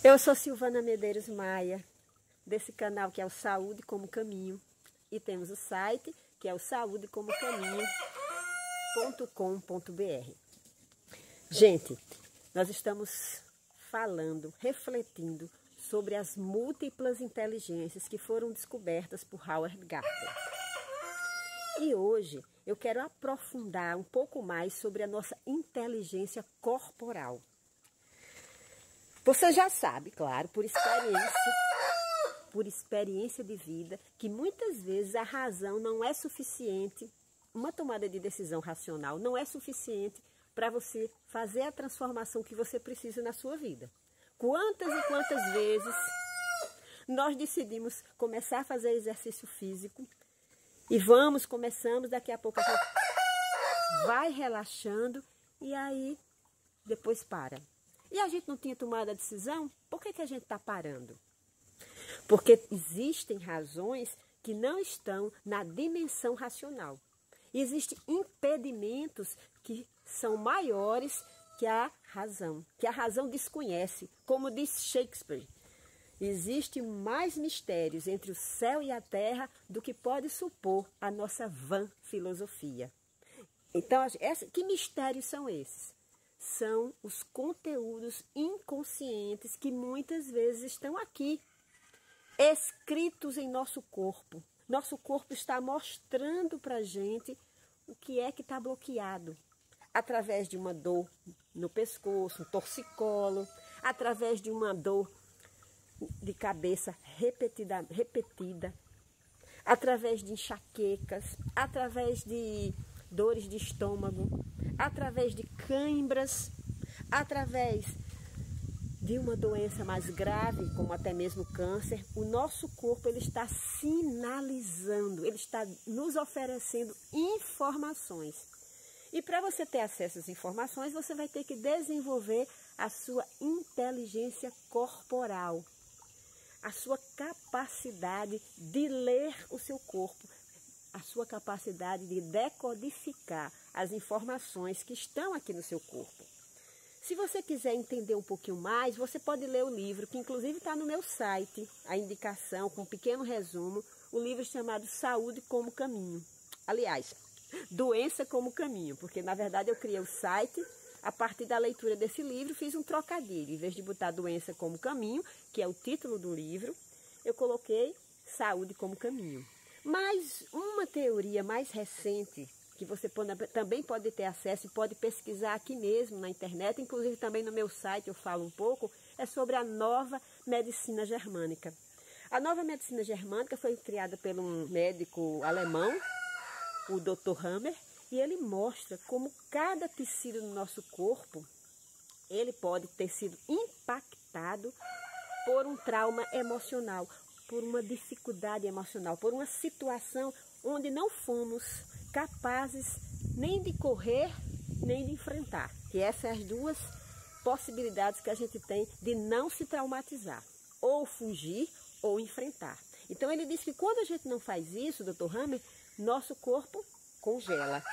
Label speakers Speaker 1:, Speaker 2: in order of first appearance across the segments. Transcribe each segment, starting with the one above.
Speaker 1: Eu sou Silvana Medeiros Maia, desse canal que é o Saúde como Caminho. E temos o site que é o saudecomocaminho.com.br. Gente, nós estamos falando, refletindo sobre as múltiplas inteligências que foram descobertas por Howard Gardner. E hoje eu quero aprofundar um pouco mais sobre a nossa inteligência corporal. Você já sabe, claro, por experiência de vida, que muitas vezes a razão não é suficiente, uma tomada de decisão racional não é suficiente para você fazer a transformação que você precisa na sua vida. Quantas e quantas vezes nós decidimos começar a fazer exercício físico e começamos, daqui a pouco a gente vai relaxando e aí depois para. E a gente não tinha tomado a decisão, por que a gente está parando? Porque existem razões que não estão na dimensão racional. Existem impedimentos que são maiores que a razão desconhece. Como diz Shakespeare, existem mais mistérios entre o céu e a terra do que pode supor a nossa vã filosofia. Então, que mistérios são esses? São os conteúdos inconscientes que muitas vezes estão aqui, escritos em nosso corpo. Nosso corpo está mostrando para a gente o que é que está bloqueado. Através de uma dor no pescoço, um torcicolo, através de uma dor de cabeça repetida, através de enxaquecas, através de dores de estômago, através de cãibras, através de uma doença mais grave, como até mesmo câncer. O nosso corpo ele está sinalizando, ele está nos oferecendo informações. E para você ter acesso às informações, você vai ter que desenvolver a sua inteligência corporal, a sua capacidade de ler o seu corpo, a sua capacidade de decodificar as informações que estão aqui no seu corpo. Se você quiser entender um pouquinho mais, você pode ler o livro, que inclusive está no meu site, a indicação com um pequeno resumo, o livro chamado Saúde como Caminho. Aliás, Doença como Caminho, porque na verdade eu criei o site, a partir da leitura desse livro fiz um trocadilho. Em vez de botar Doença como Caminho, que é o título do livro, eu coloquei Saúde como Caminho. Mas uma teoria mais recente, que você também pode ter acesso e pode pesquisar aqui mesmo na internet, inclusive também no meu site eu falo um pouco, é sobre a nova medicina germânica. A nova medicina germânica foi criada por um médico alemão, o Dr. Hammer, e ele mostra como cada tecido no nosso corpo, ele pode ter sido impactado por um trauma emocional, por uma dificuldade emocional, por uma situação onde não fomos capazes nem de correr, nem de enfrentar. Que essas são as duas possibilidades que a gente tem de não se traumatizar, ou fugir ou enfrentar. Então ele diz que quando a gente não faz isso, Dr. Hammer, nosso corpo congela.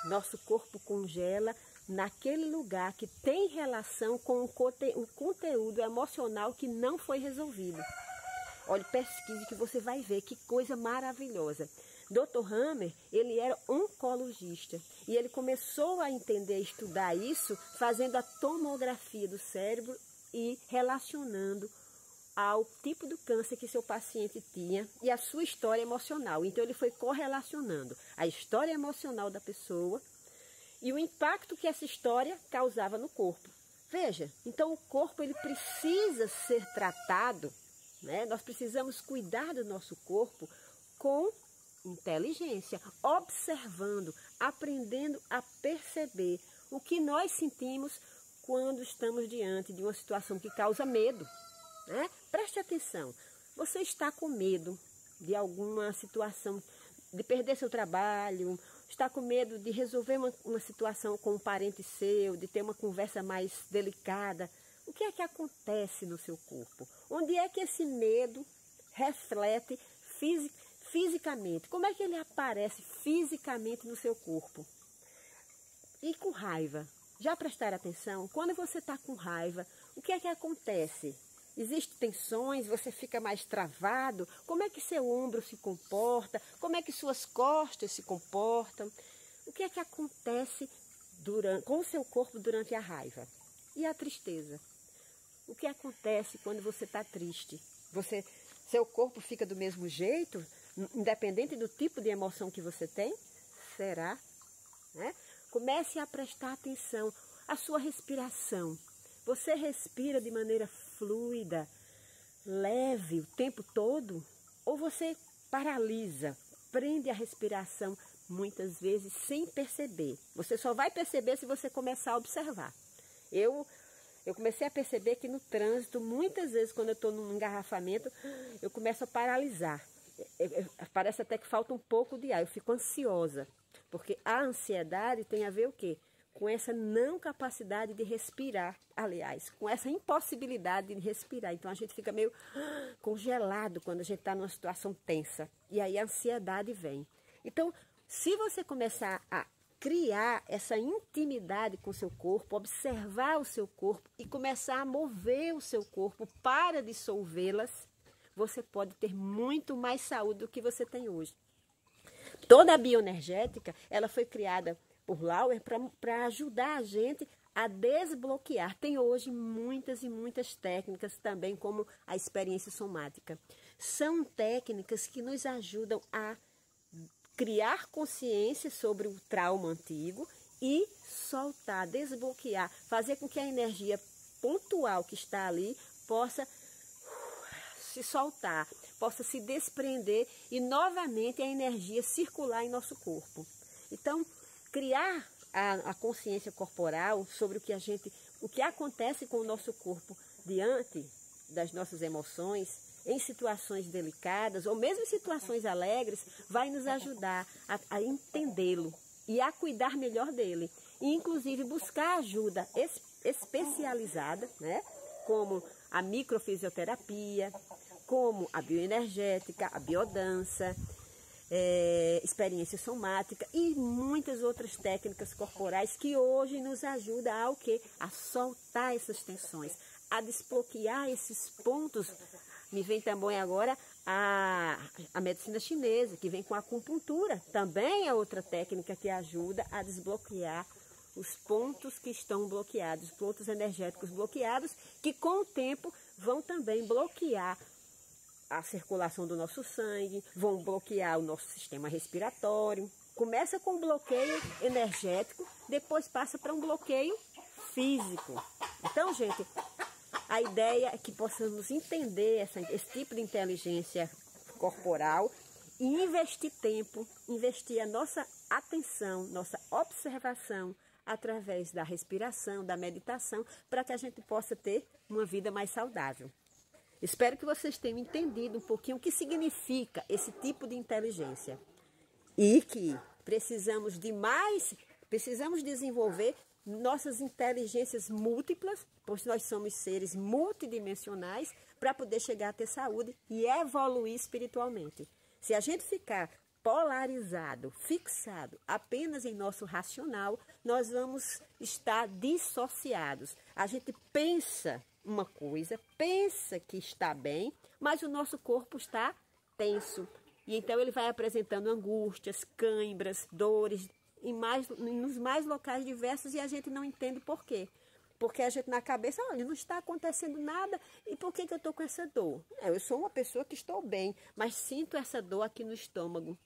Speaker 1: Nosso corpo congela naquele lugar que tem relação com o conteúdo emocional que não foi resolvido. Olha, pesquise que você vai ver que coisa maravilhosa. Dr. Hammer, ele era oncologista e ele começou a entender, a estudar isso, fazendo a tomografia do cérebro e relacionando ao tipo do câncer que seu paciente tinha e a sua história emocional. Então ele foi correlacionando a história emocional da pessoa e o impacto que essa história causava no corpo. Veja, então o corpo ele precisa ser tratado, né? Nós precisamos cuidar do nosso corpo com inteligência, observando, aprendendo a perceber o que nós sentimos quando estamos diante de uma situação que causa medo, né? Preste atenção, você está com medo de alguma situação, de perder seu trabalho, está com medo de resolver uma situação com um parente seu, de ter uma conversa mais delicada. O que é que acontece no seu corpo? Onde é que esse medo reflete fisicamente? Como é que ele aparece fisicamente no seu corpo? E com raiva. Já prestaram atenção? Quando você está com raiva, o que é que acontece? Existem tensões, você fica mais travado? Como é que seu ombro se comporta? Como é que suas costas se comportam? O que é que acontece com o seu corpo durante a raiva? E a tristeza? O que acontece quando você está triste? Seu corpo fica do mesmo jeito, independente do tipo de emoção que você tem? Será? Né? Comece a prestar atenção à sua respiração. Você respira de maneira fluida, leve o tempo todo? Ou você paralisa, prende a respiração muitas vezes sem perceber? Você só vai perceber se você começar a observar. Eu comecei a perceber que no trânsito, muitas vezes quando eu estou num engarrafamento, eu começo a paralisar. Parece até que falta um pouco de ar, eu fico ansiosa. Porque a ansiedade tem a ver o quê? Com essa não capacidade de respirar, aliás, com essa impossibilidade de respirar. Então a gente fica meio congelado quando a gente está numa situação tensa. E aí a ansiedade vem. Então, se você começar a criar essa intimidade com o seu corpo, observar o seu corpo e começar a mover o seu corpo para dissolvê-las, você pode ter muito mais saúde do que você tem hoje. Toda a bioenergética, ela foi criada por Lauer para ajudar a gente a desbloquear. Tem hoje muitas e muitas técnicas também, como a experiência somática. São técnicas que nos ajudam a criar consciência sobre o trauma antigo e soltar, desbloquear, fazer com que a energia pontual que está ali possa se soltar, possa se desprender e novamente a energia circular em nosso corpo. Então, criar a consciência corporal sobre o que acontece com o nosso corpo diante das nossas emoções, em situações delicadas ou mesmo em situações alegres, vai nos ajudar a entendê-lo e a cuidar melhor dele. E, inclusive, buscar ajuda especializada, né? Como a microfisioterapia, como a bioenergética, a biodança, experiência somática e muitas outras técnicas corporais que hoje nos ajudam ao quê? A soltar essas tensões, a desbloquear esses pontos. Me vem também agora a medicina chinesa, que vem com a acupuntura. Também é outra técnica que ajuda a desbloquear os pontos que estão bloqueados, os pontos energéticos bloqueados, que com o tempo vão também bloquear a circulação do nosso sangue, vão bloquear o nosso sistema respiratório. Começa com um bloqueio energético, depois passa para um bloqueio físico. Então, gente, a ideia é que possamos entender esse tipo de inteligência corporal e investir tempo, investir a nossa atenção, nossa observação através da respiração, da meditação, para que a gente possa ter uma vida mais saudável. Espero que vocês tenham entendido um pouquinho o que significa esse tipo de inteligência e que precisamos desenvolver nossas inteligências múltiplas, pois nós somos seres multidimensionais, para poder chegar a ter saúde e evoluir espiritualmente. Se a gente ficar polarizado, fixado apenas em nosso racional, nós vamos estar dissociados. A gente pensa uma coisa, pensa que está bem, mas o nosso corpo está tenso. E então ele vai apresentando angústias, cãibras, dores, nos mais locais diversos, e a gente não entende por quê. Porque a gente na cabeça, olha, não está acontecendo nada, e por que eu estou com essa dor? Eu sou uma pessoa que estou bem, mas sinto essa dor aqui no estômago.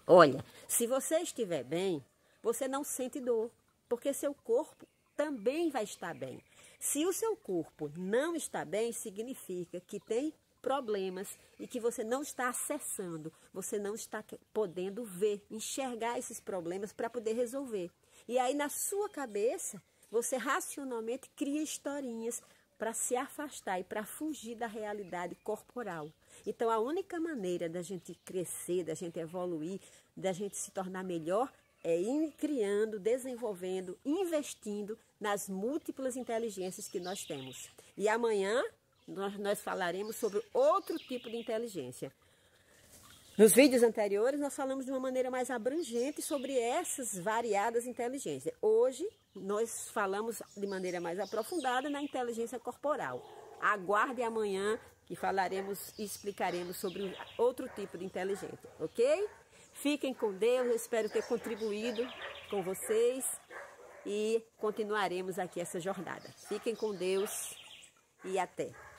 Speaker 1: Olha, se você estiver bem, você não sente dor, porque seu corpo também vai estar bem. Se o seu corpo não está bem, significa que tem problemas e que você não está acessando, você não está podendo ver, enxergar esses problemas para poder resolver. E aí na sua cabeça, você racionalmente cria historinhas para se afastar e para fugir da realidade corporal. Então a única maneira da gente crescer, da gente evoluir, da gente se tornar melhor é ir criando, desenvolvendo, investindo nas múltiplas inteligências que nós temos. E amanhã nós falaremos sobre outro tipo de inteligência. Nos vídeos anteriores, nós falamos de uma maneira mais abrangente sobre essas variadas inteligências. Hoje, nós falamos de maneira mais aprofundada na inteligência corporal. Aguarde amanhã que falaremos e explicaremos sobre outro tipo de inteligência, ok? Fiquem com Deus, eu espero ter contribuído com vocês e continuaremos aqui essa jornada. Fiquem com Deus e até!